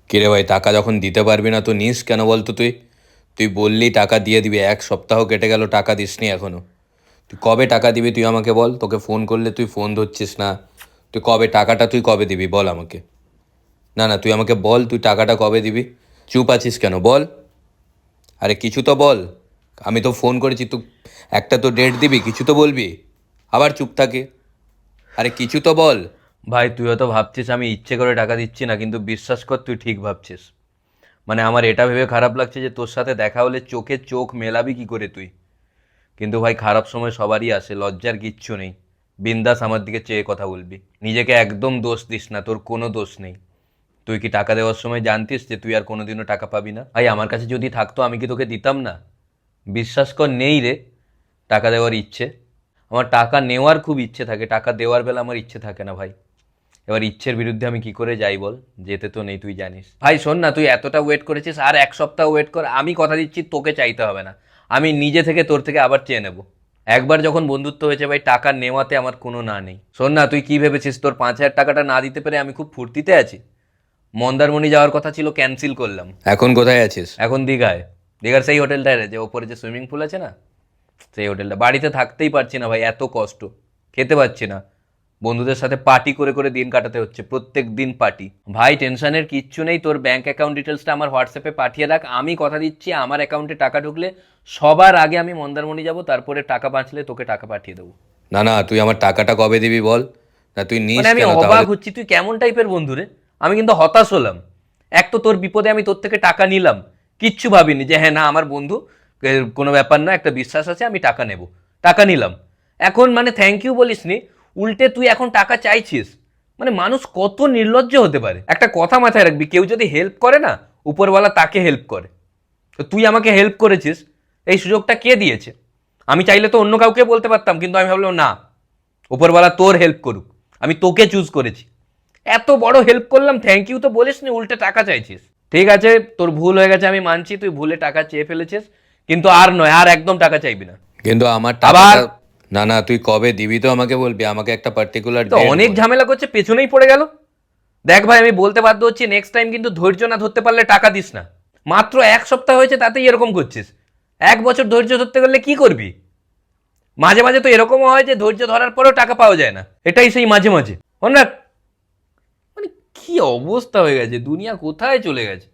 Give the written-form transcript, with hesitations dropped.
কিরে ভাই, টাকা যখন দিতে পারবি না তো নিস কেন বলতো? তুই তুই বললি টাকা দিয়ে দিবি, 1 সপ্তাহ কেটে গেল, টাকা দিসনি এখনো। তুই কবে টাকা দিবি তুই আমাকে বল। তোকে ফোন করলে তুই ফোন ধরছিস না। তুই কবে টাকাটা তুই কবে দিবি বল আমাকে। না না, তুই আমাকে বল তুই টাকাটা কবে দিবি। চুপ আছিস কেন বল। আরে কিছু তো বল। আমি তো ফোন করেছি, তুই একটা তো ডেট দিবি, কিছু তো বলবি। আবার চুপ থাকে। আরে কিছু তো বল। ভাই তুই হয়তো ভাবছিস আমি ইচ্ছে করে টাকা দিচ্ছি না, কিন্তু বিশ্বাস কর তুই ঠিক ভাবছিস। মানে আমার এটা ভেবে খারাপ লাগছে যে তোর সাথে দেখা হলে চোখে চোখ মেলাবি কি করে তুই। কিন্তু ভাই খারাপ সময় সবারই আসে, লজ্জার কিচ্ছু নেই। বিন্দাস আমার দিকে চেয়ে কথা বলবি, নিজেকে একদম দোষ দিস না, তোর কোনো দোষ নেই। তুই কি টাকা দেওয়ার সময় জানতিস যে তুই আর কোনোদিনও টাকা পাবি না? ভাই আমার কাছে যদি থাকতো আমি কি তোকে দিতাম না? বিশ্বাস কর নেই রে টাকা দেওয়ার ইচ্ছে। আমার টাকা নেওয়ার খুব ইচ্ছে থাকে, টাকা দেওয়ার বেলা আমার ইচ্ছে থাকে না ভাই। এবার ইচ্ছের বিরুদ্ধে আমি কি করে যাই বল? যেতে তো নেই, তুই জানিস। ভাই শোন না, তুই এতটা ওয়েট করেছিস, আর 1 সপ্তাহ ওয়েট কর। আমি কথা দিচ্ছি তোকে চাইতে হবে না, আমি নিজে থেকে তোর থেকে আবার চেয়ে নেব। একবার যখন বন্ধুত্ব হয়েছে ভাই, টাকা নেওয়াতে আমার কোনো না নেই। শোন না, তুই কি ভেবেছিস তোর 5,000 টাকাটা না দিতে পেরে আমি খুব ফুর্তিতে আছি? মন্দারমণি যাওয়ার কথা ছিল, ক্যান্সেল করলাম। এখন কোথায় আছিস? এখন দীঘায়। দীঘার সেই হোটেলটায় রে, যে ওপরে যে সুইমিং পুল আছে না, সেই হোটেলটা। বাড়িতে থাকতেই পারছি না ভাই, এত কষ্ট। খেতে পাচ্ছি না। বন্ধুদের সাথে পার্টি করে করে দিন কাটাতে হচ্ছে, প্রত্যেক দিন পার্টি। ভাই টেনশনের কিচ্ছু নেই, তোর ব্যাংক অ্যাকাউন্ট ডিটেলসটা আমার হোয়াটসঅ্যাপে পাঠিয়ে রাখ। আমি কথা দিচ্ছি আমার অ্যাকাউন্টে টাকা ঢুকলে সবার আগে আমি মন্দারমণি যাব, তারপরে টাকা বাঁচলে তোকে টাকা পাঠিয়ে দেবো। না না, তুই আমার টাকাটা কবে দিবি বল। না তুই নিস মানে আমি কেন অবাক তাহলে? হচ্ছি, তুই কেমন টাইপের বন্ধু রে? আমি কিন্তু হতাশ হলাম। এক তো তোর বিপদে আমি তোর থেকে টাকা নিলাম, কিচ্ছু ভাবিনি যে হ্যাঁ না আমার বন্ধু, কোনো ব্যাপার না, একটা বিশ্বাস আছে, আমি টাকা নেব। টাকা নিলাম। এখন মানে থ্যাংক ইউ বলিসনি, উল্টে তুই এখন টাকা চাইছিস। মানে মানুষ কত নির্লজ্জ হতে পারে। একটা কথা মাথায় রাখবি, কেউ যদি হেল্প করে না, উপরওয়ালা তাকে হেল্প করে। তো তুই আমাকে হেল্প করেছিস, এই সুযোগটা কে দিয়েছে? আমি চাইলে তো অন্য কাউকে বলতে পারতাম, কিন্তু আমি ভাবলাম না, উপরওয়ালা তোর হেল্প করুক, আমি তোকে চুজ করেছি। এত বড় হেল্প করলাম, থ্যাংক ইউ তো বলিস নি, উল্টে টাকা চাইছিস। ঠিক আছে, তোর ভুল হয়ে গেছে, আমি মানছি, তুই ভুলে টাকা চেয়ে ফেলেছিস। কিন্তু আর নয়, আর একদম টাকা চাইবি না। কিন্তু আমার আবার টাকাটা। না না, তুই কবে দিবি তো আমাকে বলবি, আমাকে একটা পার্টিকুলার তো ডেট অনেক বল। ঝামেলা করছে, পেছনেই পড়ে গেল। দেখ ভাই, আমি বলতে বাধ্য হচ্ছি, নেক্সট টাইম কিন্তু ধৈর্য না ধরতে পারলে টাকা দিস না। মাত্র 1 সপ্তাহ হয়েছে, তাতেই এরকম করছিস। 1 বছর ধৈর্য ধরতে গেলে কি করবি? মাঝে মাঝে তো এরকমও হয় যে ধৈর্য ধরার পরেও টাকা পাওয়া যায় না, এটাই সেই মাঝে মাঝে। মনে রাখ। মানে কি অবস্থা হয়ে গেছে, দুনিয়া কোথায় চলে গেছে।